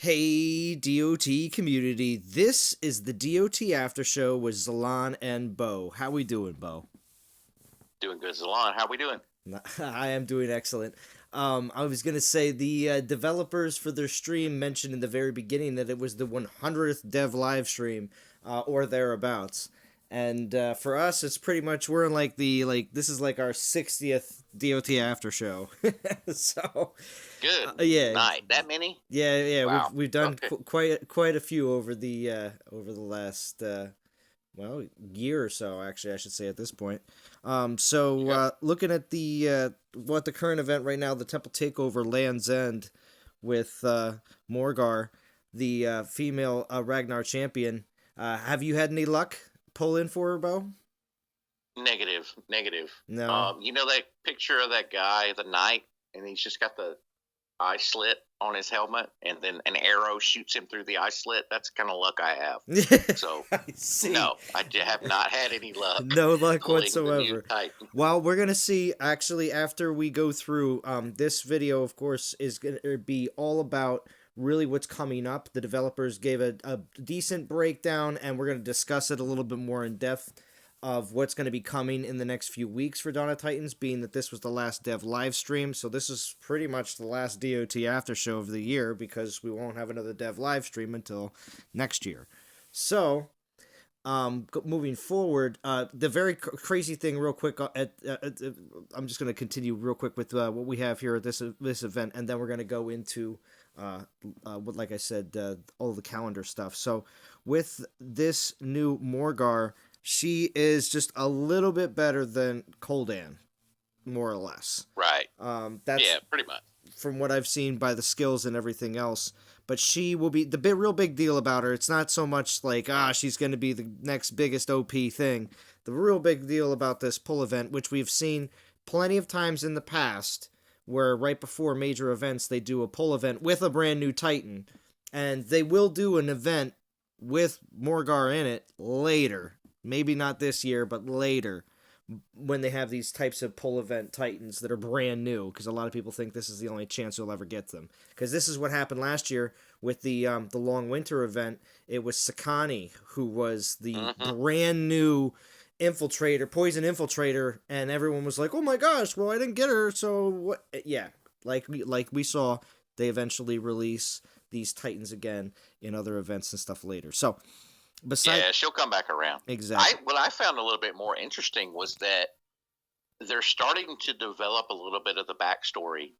Hey, DOT community. This is the DOT Aftershow with Zalon and Bo. How we doing, Bo? Doing good, Zalon. How we doing? I am doing excellent. I was going to say the developers for their stream mentioned in the very beginning that it was the 100th dev live stream or thereabouts. And for us, it's pretty much we're in this is like our 60th DOT after show. So, Good yeah, night. That many? yeah. We've Wow. we've done Okay. quite a few over the last year or so, actually, I should say at this point. Okay. Looking at the current event right now, the Temple Takeover Land's End with Morgar, the female Ragnar champion. Have you had any luck pull in for her, Bo? Negative. Negative. No. You know that picture of that guy, the knight, and he's just got the eye slit on his helmet, and then an arrow shoots him through the eye slit. That's the kind of luck I have. So, I see. no, have not had any luck No luck pulling the new whatsoever. Titan. Well, we're gonna see actually after we go through this video, of course, is gonna be all about really what's coming up. The developers gave a decent breakdown, and we're gonna discuss it a little bit more in depth of what's going to be coming in the next few weeks for Dawn of Titans, being that this was the last dev live stream. So this is pretty much the last DOT after show of the year because we won't have another dev live stream until next year. So moving forward, the very crazy thing, real quick. I'm just going to continue real quick with what we have here at this event, and then we're going to go into what, like I said, all the calendar stuff. So with this new Morgar, she is just a little bit better than Koldan, more or less. Right. That's Yeah, pretty much. from what I've seen by the skills and everything else. But she will be real big deal about her. It's not so much like she's going to be the next biggest OP thing. The real big deal about this pull event, which we've seen plenty of times in the past, where right before major events they do a pull event with a brand new Titan, and they will do an event with Morgar in it later. Maybe not this year, but later when they have these types of pull event Titans that are brand new, because a lot of people think this is the only chance you'll ever get them. Because this is what happened last year with the long winter event. It was Sakani who was the Mm-hmm. brand new infiltrator, poison infiltrator, and everyone was like, "Oh my gosh, well I didn't get her, so what?" Yeah, like we saw, they eventually release these Titans again in other events and stuff later. So besides, Yeah, she'll come back around. I exactly. What I found a little bit more interesting was that they're starting to develop a little bit of the backstory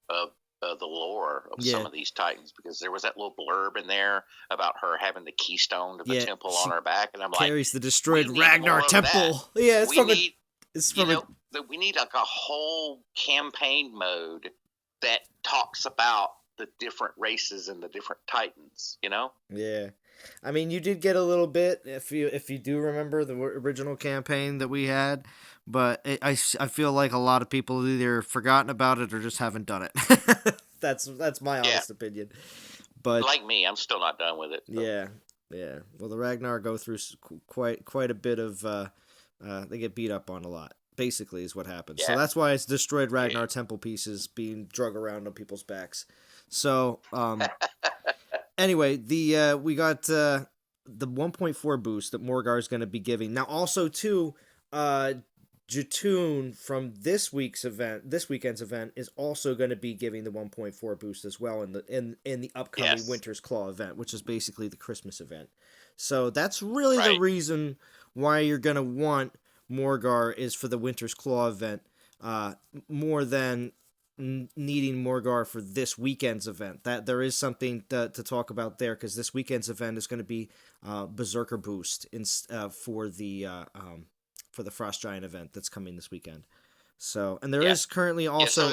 of the lore of Yeah, some of these titans, because there was that little blurb in there about her having the keystone to the yeah, temple on she her back, and I'm like, carries the we destroyed need Ragnar more of that. temple. Yeah, We need, it's you from a know, we need like a whole campaign mode that talks about the different races and the different titans. yeah. I mean, you did get a little bit if you do remember the original campaign that we had, but I feel like a lot of people either forgotten about it or just haven't done it. That's my Yeah, honest opinion. But like me, I'm still not done with it. So yeah, yeah. Well, the Ragnar go through quite a bit of they get beat up on a lot. Basically, is what happens. So yeah, that's why it's destroyed yeah. Ragnar temple pieces being drug around on people's backs. So anyway, the we got the 1.4 boost that Morgar is going to be giving. Now, also too, Jatoon from this weekend's event, is also going to be giving the 1.4 boost as well in the upcoming Yes, Winter's Claw event, which is basically the Christmas event. So that's really the right. reason why you're going to want Morgar, is for the Winter's Claw event, more than needing Morgar for this weekend's event. That there is something to talk about there, because this weekend's event is going to be Berserker boost for the Frost Giant event that's coming this weekend. So, and there Yeah. is currently Yeah, so also. Oh,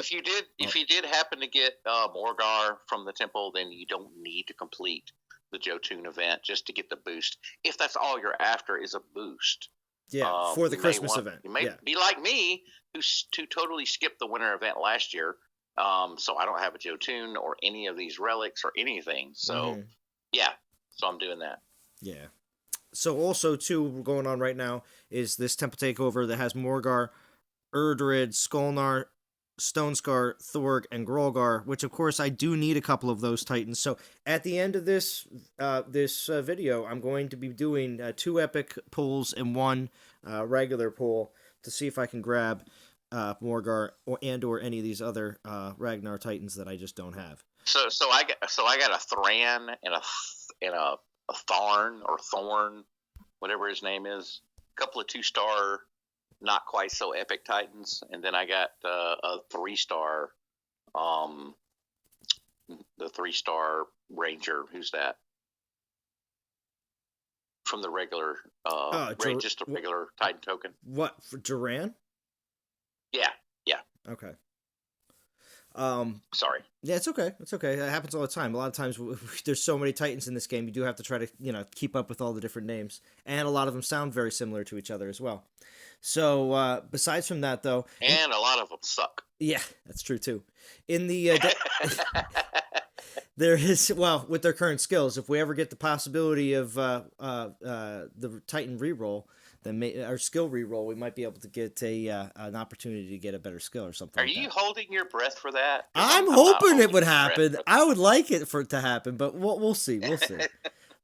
if you did happen to get Morgar from the temple, then you don't need to complete the Jotun event just to get the boost. If that's all you're after is a boost, yeah, for the you may Christmas event. you may Yeah. be like me, who totally skipped the winter event last year. So I don't have a Jotun or any of these relics or anything. So Mm-hmm. yeah, so I'm doing that. Yeah. So also too going on right now is this temple takeover that has Morgar, Erdred, Skolnar, Stonescar, Thorg, and Grolgar, which of course I do need a couple of those Titans. So at the end of this video, I'm going to be doing 2 epic pulls and 1 regular pull to see if I can grab Morgar or any of these other Ragnar Titans that I just don't have. So I got a Thran and a Tharn or Thorn, whatever his name is. A couple of 2-star, not quite so epic Titans, and then I got a 3-star, the 3-star Ranger. Who's that? From the regular, just a regular Titan token. What, for Duran? Yeah. Okay. Sorry. Yeah, it's okay. It's okay. That happens all the time. A lot of times, there's so many Titans in this game, you do have to try to, keep up with all the different names, and a lot of them sound very similar to each other as well. So, besides from that, though, and a lot of them suck. Yeah, that's true too. In the there is, well, with their current skills, if we ever get the possibility of the Titan reroll, then our skill reroll, we might be able to get an opportunity to get a better skill or something. Are you holding your breath for that? I'm hoping it would happen. I would like it for it to happen, but we'll see. We'll see.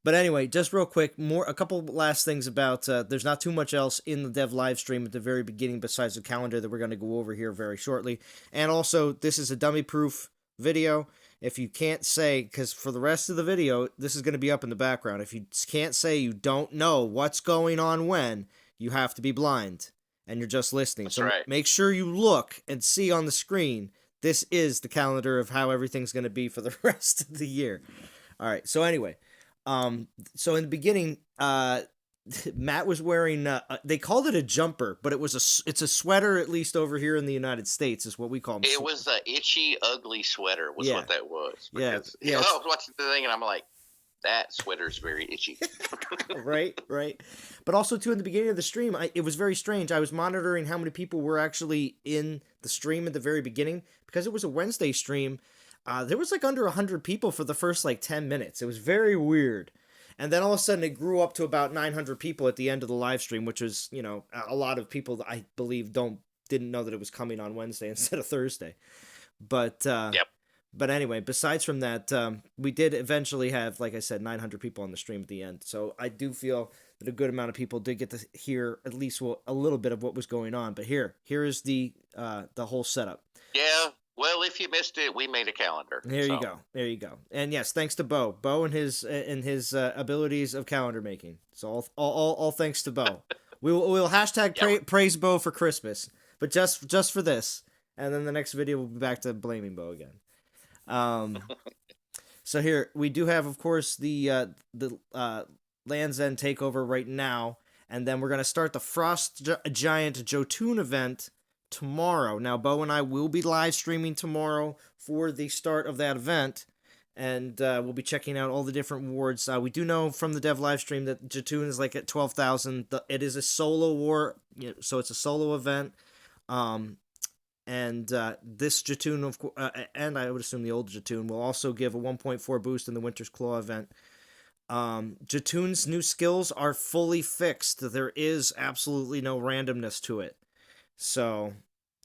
But anyway, just real quick, a couple last things about. There's not too much else in the dev live stream at the very beginning besides the calendar that we're going to go over here very shortly. And also, this is a dummy-proof video. If you can't say, because for the rest of the video, this is going to be up in the background. If you can't say you don't know what's going on when, you have to be blind, and you're just listening. That's so right. Make sure you look and see on the screen. This is the calendar of how everything's going to be for the rest of the year. All right. So anyway. So in the beginning, Matt was wearing, they called it a jumper, but it's a sweater, at least over here in the United States, is what we call them. It was an itchy, ugly sweater was what that was. Because, yeah. I was watching the thing and I'm like, that sweater's very itchy. Right. But also, too, in the beginning of the stream, it was very strange. I was monitoring how many people were actually in the stream at the very beginning, because it was a Wednesday stream. There was like under 100 people for the first 10 minutes. It was very weird. And then all of a sudden it grew up to about 900 people at the end of the live stream, which was, a lot of people that I believe didn't know that it was coming on Wednesday instead of Thursday. But yep. But anyway, besides from that, we did eventually have, like I said, 900 people on the stream at the end. So I do feel that a good amount of people did get to hear at least a little bit of what was going on. But here is the whole setup. Yeah. Well, if you missed it, we made a calendar. There you go. And yes, thanks to Bo and his abilities of calendar making. So all thanks to Bo. We'll hashtag praise Bo for Christmas, but just for this, and then the next video we'll be back to blaming Bo again. So here we do have, of course, the Land's End takeover right now, and then we're gonna start the Frost Giant Jotun event tomorrow. Now, Bo and I will be live streaming tomorrow for the start of that event, and we'll be checking out all the different wards. We do know from the dev live stream that Jotun is at 12,000. It is a solo war, so it's a solo event. And this Jotun, and I would assume the old Jotun, will also give a 1.4 boost in the Winter's Claw event. Jotun's new skills are fully fixed. There is absolutely no randomness to it. So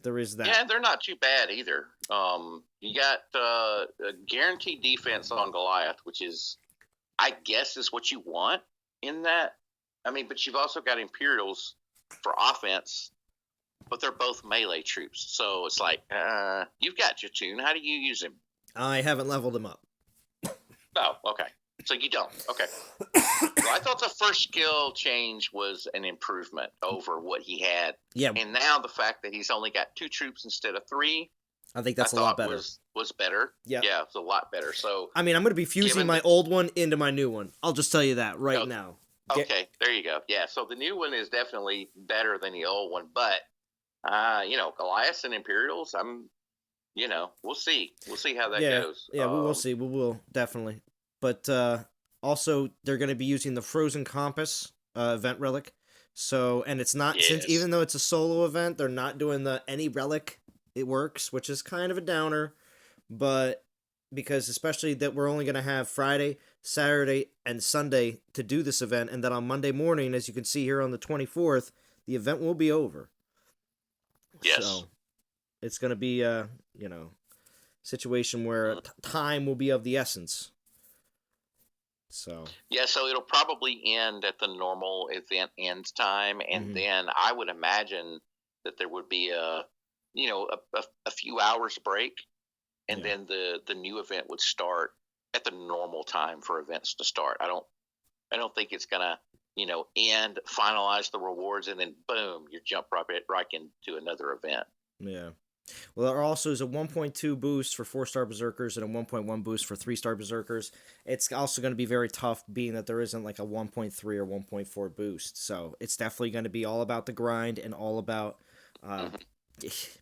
there is that. Yeah, they're not too bad either. You got a guaranteed defense on Goliath, which is, I guess, is what you want in that. I mean, but you've also got Imperials for offense, but they're both melee troops. So it's like, you've got Jotun. How do you use him? I haven't leveled him up. Oh, okay. So you don't. Okay. Well, I thought the first skill change was an improvement over what he had. Yeah. And now the fact that he's only got 2 troops instead of 3, I think that's a lot better. Was better. Yeah. Yeah, it's a lot better. So I mean, I'm going to be fusing my old one into my new one. I'll just tell you that right now. Okay, there you go. Yeah, so the new one is definitely better than the old one, but Goliaths and Imperials, we'll see. We'll see how that goes. Yeah, we will see. We will definitely. But also, they're going to be using the Frozen Compass event relic. So, and it's not, since even though it's a solo event, they're not doing any relic, it works, which is kind of a downer. But because especially that we're only going to have Friday, Saturday, and Sunday to do this event. And then on Monday morning, as you can see here on the 24th, the event will be over. Yes. So, it's going to be a situation where time will be of the essence. So Yeah, so it'll probably end at the normal event end time, and mhm. then I would imagine that there would be a few hours break, and Yeah. then the new event would start at the normal time for events to start. I don't think it's gonna end, finalize the rewards, and then boom, you jump right into another event. Yeah. Well, there also is a 1.2 boost for 4-star berserkers and a 1.1 boost for 3-star berserkers. It's also going to be very tough, being that there isn't like a 1.3 or 1.4 boost. So it's definitely going to be all about the grind and all about uh, Hmm.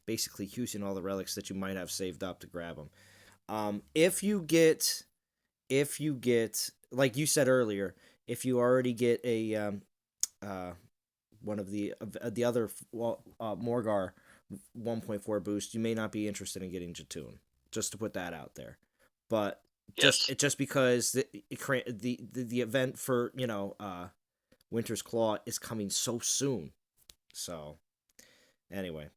basically using all the relics that you might have saved up to grab them. If you get, like you said earlier, if you already get a uh, one of the other Morgar 1.4 boost, you may not be interested in getting Jatoon. Just to put that out there, but Yes. just because the event for Winter's Claw is coming so soon. So anyway,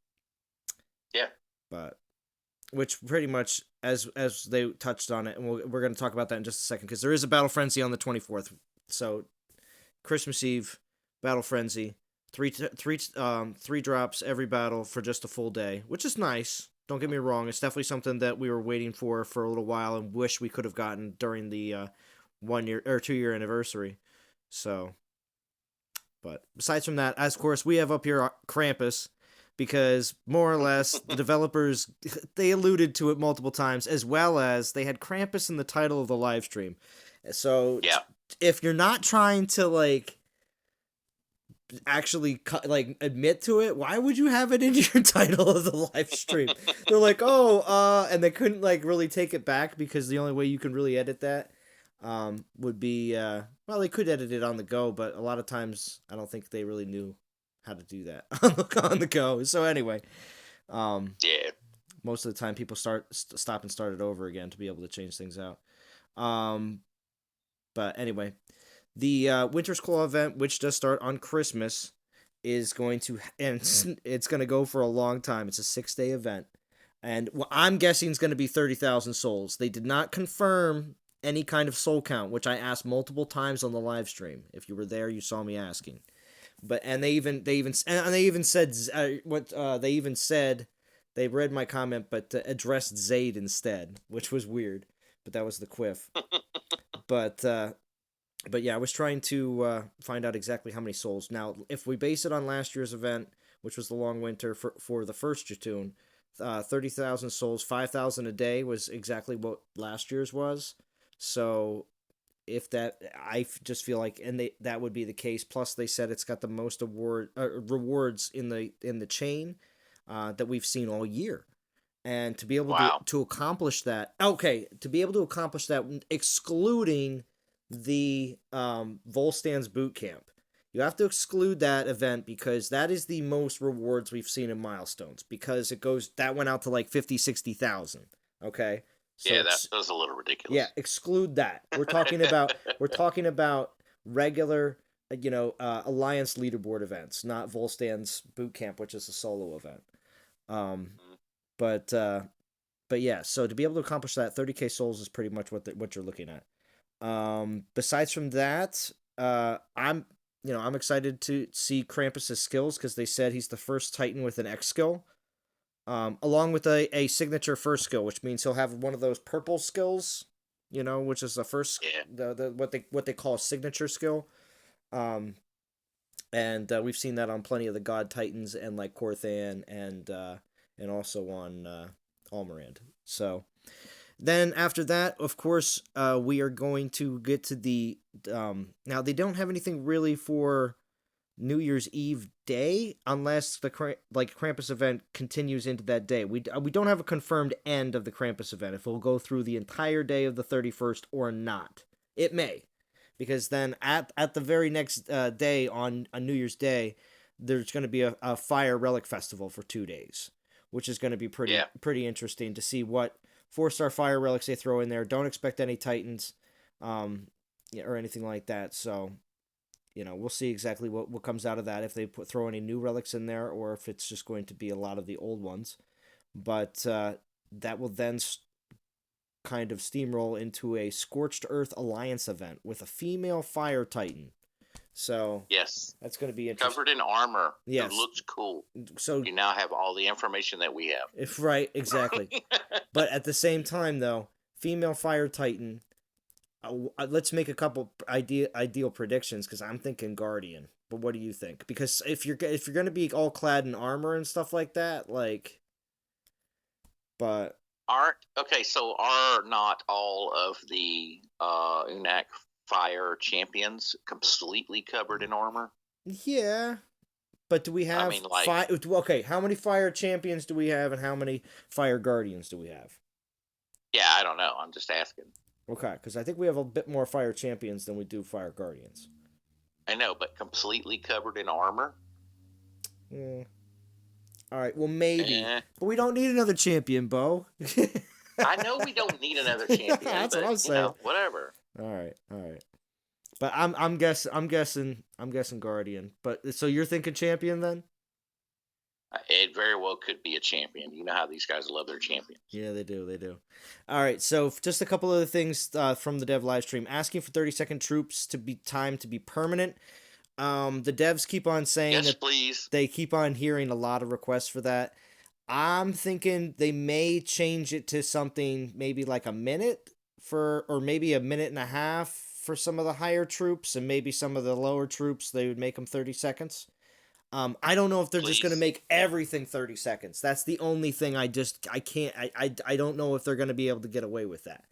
Yeah. but which pretty much, as they touched on it, and we're going to talk about that in just a second, because there is a battle frenzy on the 24th. So Christmas Eve, battle frenzy, three drops every battle for just a full day, which is nice. Don't get me wrong; it's definitely something that we were waiting for a little while, and wish we could have gotten during the 1 year or 2 year anniversary. So, but besides from that, as of course we have up here Krampus, because more or less the developers they alluded to it multiple times, as well as they had Krampus in the title of the live stream. So Yeah. if you're not trying to like actually like admit to it, why would you have it in your title of the live stream? They're like, oh, and they couldn't like really take it back, because the only way you can really edit that would be well, they could edit it on the go, but a lot of times I don't think they really knew how to do that on the go. So anyway, um Yeah. most of the time people stop and start it over again to be able to change things out. um but anyway, the Winter's Claw event, which does start on Christmas, is going to, and it's going to go for a long time. It's a 6-day event, and what I'm guessing is going to be 30,000 souls. They did not confirm any kind of soul count, which I asked multiple times on the live stream. If you were there, you saw me asking. But and they even said what they even said. They read my comment, but addressed Zayd instead, which was weird. But that was the quiff. But yeah, I was trying to find out exactly how many souls. Now, if we base it on last year's event, which was the long winter for the first Jatoon, 30,000 souls, 5,000 a day was exactly what last year's was. So if that, I just feel like, and that would be the case. Plus, they said it's got the most rewards in the chain that we've seen all year. And to be able Wow. to accomplish that, okay, to be able to accomplish that, excluding the Volstan's boot camp, you have to exclude that event, because that is the most rewards we've seen in milestones, because that went out to like 50, 60,000. Okay, so Yeah, that was a little yeah, ridiculous. exclude that. We're talking about regular alliance leaderboard events, not Volstan's boot camp, which is a solo event. um but yeah, so to be able to accomplish that, 30k souls is pretty much what you're looking at. Besides from that, I'm excited to see Krampus's skills, because they said he's the first Titan with an X skill, along with a signature first skill, which means he'll have one of those purple skills, which is the first Yeah. the what they call a signature skill. Um, and we've seen that on plenty of the God Titans, and like Corthan, and also on Almorand. So then after that, of course, we are going to get to the now they don't have anything really for New Year's Eve day, unless the Krampus event continues into that day. We don't have a confirmed end of the Krampus event, if it'll go through the entire day of the 31st or not. It may, because then at the very next day, on New Year's Day, there's going to be a fire relic festival for 2 days, which is going to be Yeah. pretty interesting to see what 4-star fire relics they throw in there. Don't expect any Titans, or anything like that. So we'll see exactly what comes out of that, if they throw any new relics in there, or if it's just going to be a lot of the old ones. but that will then kind of steamroll into a Scorched Earth Alliance event with a female Fire Titan. So Yes. that's going to be interesting. Covered in armor. It Yes. looks cool. So you now have all the information that we have. if right, exactly. But at the same time, though, female Fire Titan. Let's make a couple ideal predictions because I'm thinking Guardian. But what do you think? Because if you're gonna be all clad in armor and stuff like that, like, but So are not all of the UNAC fire champions completely covered in armor? yeah. But do we have Okay, how many fire champions do we have, and how many fire guardians do we have? Yeah, I don't know. I'm just asking. Okay, because I think we have a bit more fire champions than we do fire guardians. I know, but completely covered in armor? Mm. All right, well, maybe. But we don't need another champion, Bo. I know we don't need another champion. That's but, what I'm saying. Whatever. All right. But I'm guessing Guardian. But so you're thinking champion then? It very well could be a champion. You know how these guys love their champions. Yeah, they do. All right, so just a couple other things from the dev live stream. Asking for 30-second troops to be timed to be permanent. The devs keep on saying that please. They keep on hearing a lot of requests for that. I'm thinking they may change it to something maybe like a minute or maybe a minute and a half for some of the higher troops, and maybe some of the lower troops they would make them 30 seconds. I don't know if they're just going to make everything 30 seconds. That's the only thing I can't, I don't know if they're going to be able to get away with that.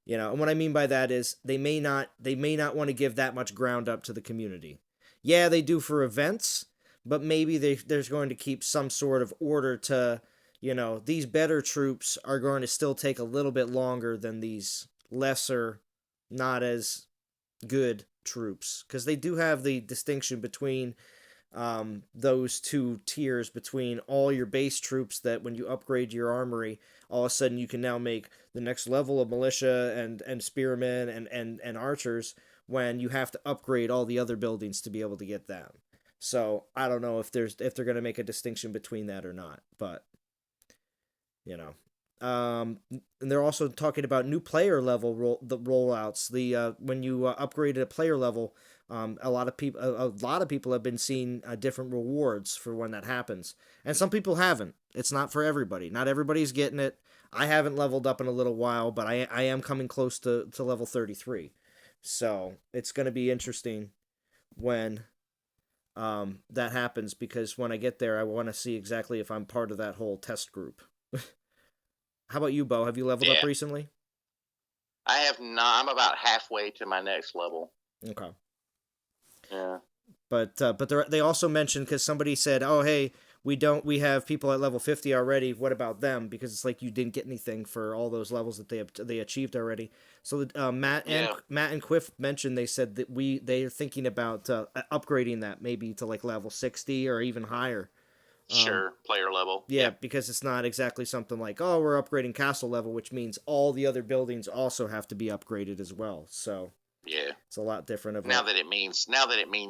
And what I mean by that is they may not want to give that much ground up to the community. Yeah, they do for events, but maybe there's going to keep some sort of order to, these better troops are going to still take a little bit longer than these lesser, not as good troops. Because they do have the distinction between those two tiers, between all your base troops that when you upgrade your armory, all of a sudden you can now make the next level of militia and spearmen and archers, when you have to upgrade all the other buildings to be able to get them. So I don't know if they're going to make a distinction between that or not, but and they're also talking about new player level rollouts. The when you upgrade a player level, a lot of people have been seeing different rewards for when that happens, and some people haven't. It's not for everybody. Not everybody's getting it. I haven't leveled up in a little while, but I am coming close to level 33. So it's going to be interesting when that happens, because when I get there, I want to see exactly if I'm part of that whole test group. How about you, Bo? Have you leveled up recently? I have not. I'm about halfway to my next level. Okay. Yeah. But they also mentioned, because somebody said, "Oh, hey, we have people at level 50 already. What about them?" Because it's like you didn't get anything for all those levels that they achieved already. So Matt and Quiff mentioned, they said that they are thinking about upgrading that maybe to like level 60 or even higher. Sure, player level. Yeah, because it's not exactly something like, oh, we're upgrading castle level, which means all the other buildings also have to be upgraded as well. So yeah, it's a lot different. Now that it means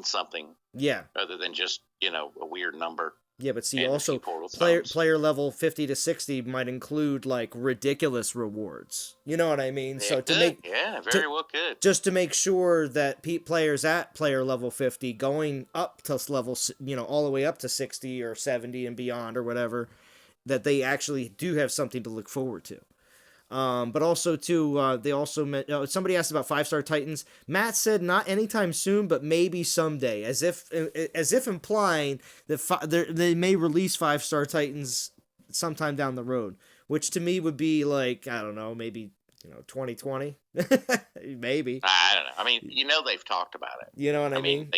something. Yeah. Other than just a weird number. Yeah, but see, also player level 50 to 60 might include like ridiculous rewards. You know what I mean? Yeah, so very well could. Just to make sure that players at player level 50 going up to level, all the way up to 60 or 70 and beyond or whatever, that they actually do have something to look forward to. But also too, they also somebody asked about 5-star Titans. Matt said not anytime soon, but maybe someday, as if implying that they may release 5-star Titans sometime down the road, which to me would be like, I don't know, maybe 2020, maybe. I don't know. I mean, they've talked about it. You know what I mean?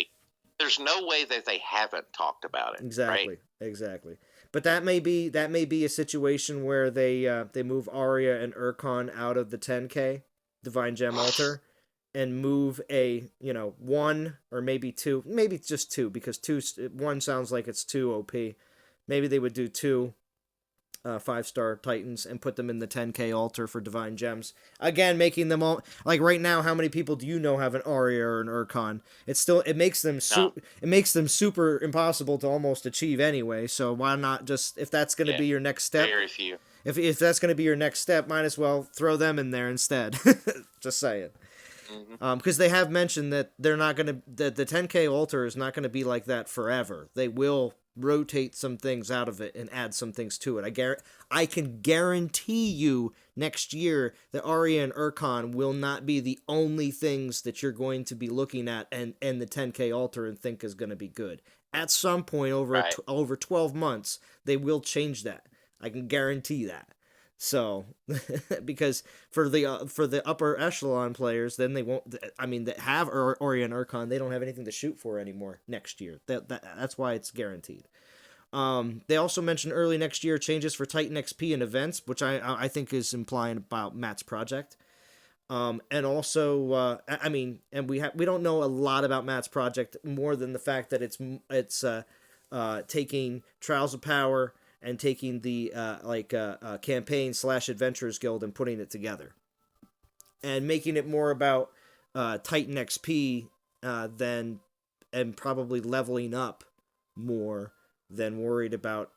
There's no way that they haven't talked about it. Exactly. Right? Exactly. But that may be a situation where they move Arya and Urkon out of the 10K Divine Gem Altar and move a one or maybe two, maybe just two, because one sounds like it's too OP. Maybe they would do two 5-star Titans and put them in the 10K altar for Divine Gems. Again, making them all like right now. How many people do you know have an Aria or an Urkon? It makes them No. it makes them super impossible to almost achieve anyway. So why not just if that's going to Yeah. be your next step? Very few. If that's going to be your next step, might as well throw them in there instead. Just saying. Because they have mentioned that they're not going to that the 10K altar is not going to be like that forever. They will rotate some things out of it and add some things to it. I can guarantee you next year that Arya and Urkon will not be the only things that you're going to be looking at and the 10K altar and think is going to be good. At some point Right. over 12 months, they will change that. I can guarantee that. So, because for the upper echelon players, then they won't. I mean, that have Ori and Urkon, they don't have anything to shoot for anymore next year. That's why it's guaranteed. They also mentioned early next year changes for Titan XP and events, which I think is implying about Matt's project. And also, I mean, and we don't know a lot about Matt's project more than the fact that it's taking Trials of Power and taking the campaign / Adventurers Guild and putting it together, and making it more about Titan XP than and probably leveling up more than worried about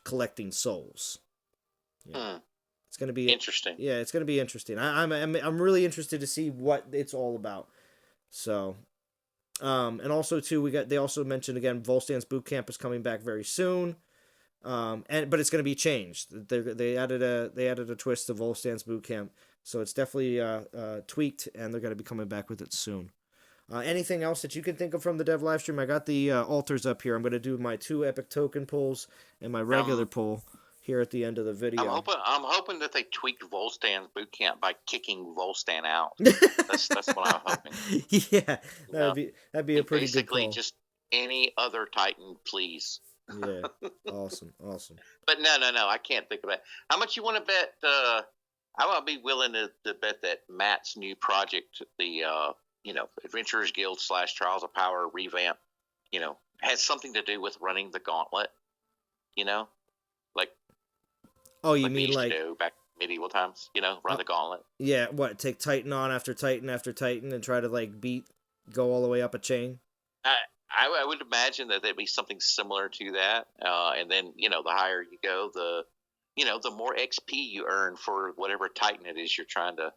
collecting souls. Yeah. It's gonna be interesting. Yeah, it's gonna be interesting. I'm really interested to see what it's all about. So, and also too, they also mentioned again Volstan's boot camp is coming back very soon. But it's going to be changed. They added a twist to Volstan's boot camp, so it's definitely tweaked, and they're going to be coming back with it soon. Anything else that you can think of from the dev live stream? I got the altars up here. I'm going to do my 2 epic token pulls and my regular pull here at the end of the video. I'm hoping that they tweaked Volstan's boot camp by kicking Volstan out. That's what I'm hoping. Yeah, that'd be a pretty good call. Basically, just any other Titan, please. Yeah, awesome. But no, I can't think of that. How much you want to bet? I would be willing to bet that Matt's new project, the Adventurers Guild / Trials of Power revamp, has something to do with running the gauntlet. Like. Oh, you mean like back medieval times? Run the gauntlet. Yeah, what? Take Titan on after Titan after Titan and try to go all the way up a chain. I would imagine that there'd be something similar to that, and then the higher you go, the more XP you earn for whatever Titan it is you're trying to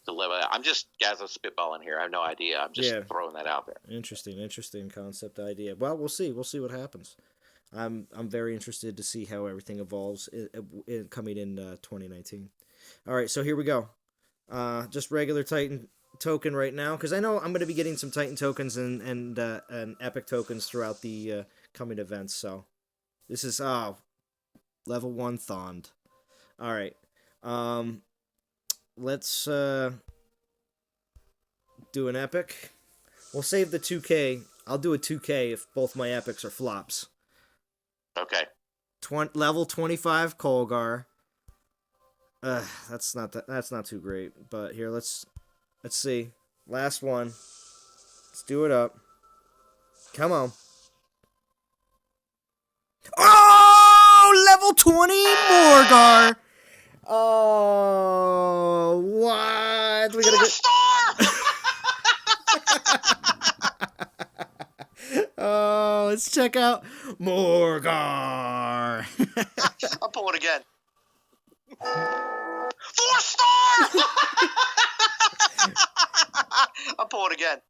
level out. I'm spitballing here. I have no idea. I'm just throwing that out there. Interesting concept idea. Well, we'll see what happens. I'm very interested to see how everything evolves coming in 2019. All right, so here we go. Just regular Titan token right now, because I know I'm going to be getting some Titan tokens and epic tokens throughout the coming events. So this is level 1 Thond. All right, let's do an epic. We'll save the 2K. I'll do a 2K if both my epics are flops. Okay. Level 25 Colgar. That's not too great. But here, let's see. Last one. Let's do it up. Come on. Oh, level 20 Morgar. Oh, what? We gotta get 4-star. Oh, let's check out Morgar. I'll pull it again. 4-star. I'll pull it again.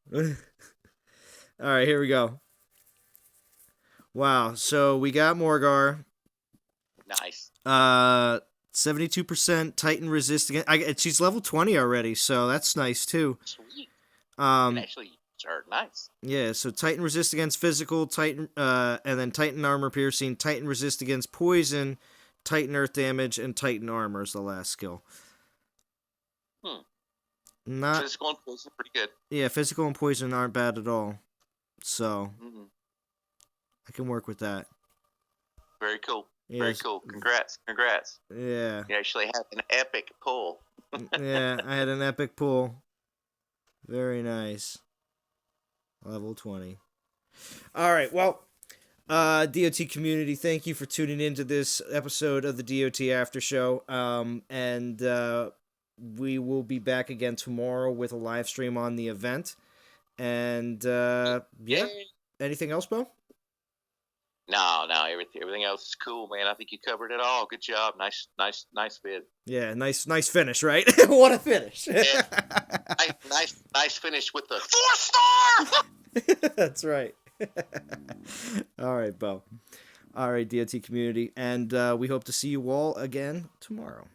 All right, here we go. Wow, so we got Morgar. Nice. 72% Titan resist against. She's level 20 already, so that's nice too. Sweet. Actually, nice. Yeah, so Titan resist against physical, Titan, and then Titan armor piercing, Titan resist against poison, Titan earth damage, and Titan armor is the last skill. Not physical and poison, pretty good. Yeah, physical and poison aren't bad at all. So I can work with that. Very cool. Yes. Very cool. Congrats. Yeah. You actually had an epic pull. Yeah, I had an epic pull. Very nice. Level 20. All right, well, DOT community, thank you for tuning into this episode of the DOT After Show. And we will be back again tomorrow with a live stream on the event. And yeah, Yay. anything else, Bo? No, everything else is cool, man. I think you covered it all. Good job. Nice vid. Yeah, nice finish, right? What a finish! Yeah. nice finish with the 4-star. That's right. All right, Bo. All right, DOT community, and we hope to see you all again tomorrow.